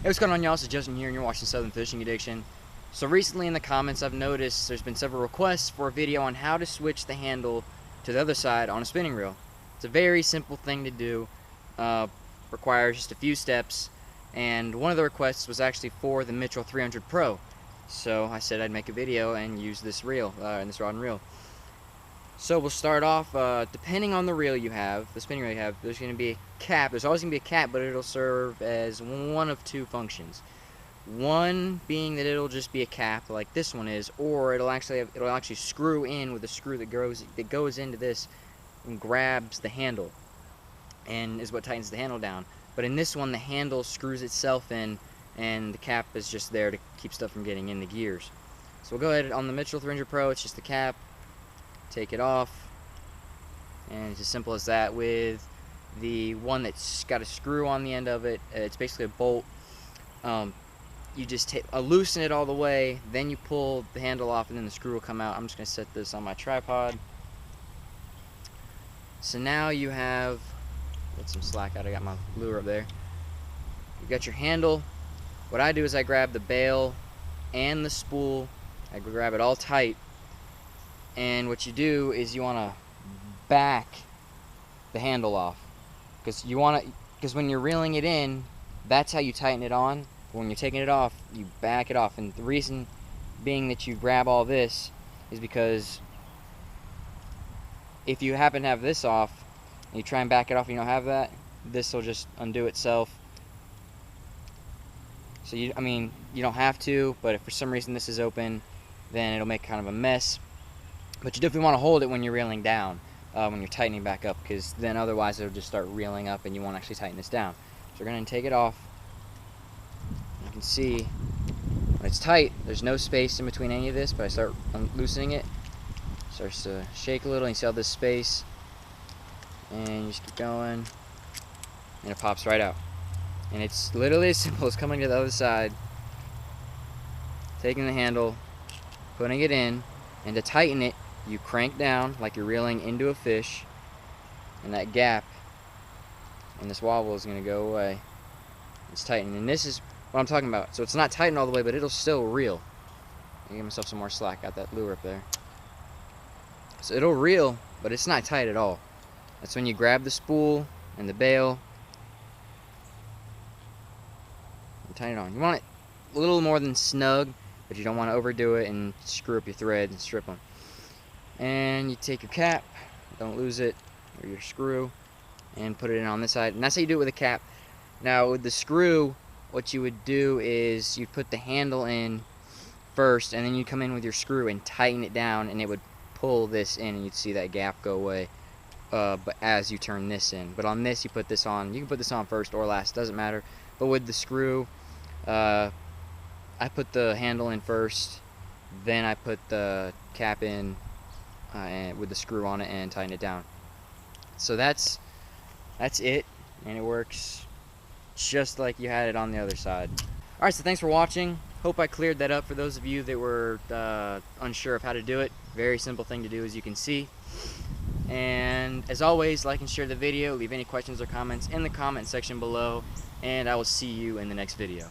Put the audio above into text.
Hey, what's going on, y'all? It's Justin here, and you're watching Southern Fishing Addiction. So recently in the comments, I've noticed there's been several requests for a video on how to switch the handle to the other side on a spinning reel. It's a very simple thing to do. Requires just a few steps, and one of the requests was actually for the Mitchell 300 Pro. So I said I'd make a video and use this reel, and this rod and reel. So we'll start off, depending on the reel you have, the spinning reel you have, there's going to be a cap. There's always going to be a cap, but it'll serve as one of two functions. One being that it'll just be a cap like this one is, or it'll actually screw in with a screw that goes into this and grabs the handle and is what tightens the handle down. But in this one, the handle screws itself in and the cap is just there to keep stuff from getting in the gears. So we'll go ahead on the Mitchell 300 Pro. It's just the cap. Take it off, and it's as simple as that. With the one that's got a screw on the end of it, it's basically a bolt. You just loosen it all the way, then you pull the handle off, and then the screw will come out. I'm just going to set this on my tripod. So now you have, get some slack out, I got my lure up there. You got your handle. What I do is I grab the bail and the spool, I grab it all tight. And what you do is you want to back the handle off, because when you're reeling it in, that's how you tighten it on. When you're taking it off, you back it off. And the reason being that you grab all this is because if you happen to have this off and you try and back it off and you don't have that, this will just undo itself. So you don't have to, but if for some reason this is open, then it'll make kind of a mess. But you definitely want to hold it when you're reeling down, when you're tightening back up, because then otherwise it'll just start reeling up and you won't actually tighten this down. So we're going to take it off. You can see when it's tight, there's no space in between any of this, but I start loosening it. It starts to shake a little, and you see all this space. And you just keep going, and it pops right out. And it's literally as simple as coming to the other side, taking the handle, putting it in, and to tighten it, you crank down like you're reeling into a fish, and that gap and this wobble is going to go away. It's tightened, and this is what I'm talking about. So it's not tightened all the way, but it'll still reel. I'll give myself some more slack. Got that lure up there. So it'll reel, but it's not tight at all. That's when you grab the spool and the bail and tighten it on. You want it a little more than snug, but you don't want to overdo it and screw up your thread and strip them. And you take your cap, don't lose it, or your screw, and put it in on this side. And that's how you do it with a cap. Now with the screw, what you would do is you'd put the handle in first, and then you'd come in with your screw and tighten it down, and it would pull this in, and you'd see that gap go away. But as you turn this in. But on this, you put this on. You can put this on first or last, doesn't matter. But with the screw, I put the handle in first, then I put the cap in and with the screw on it and tighten it down. So that's it, and it works just like you had it on the other side. Alright, so thanks for watching. Hope I cleared that up for those of you that were unsure of how to do it. Very simple thing to do, as you can see. And as always, like and share the video. Leave any questions or comments in the comment section below, and I will see you in the next video.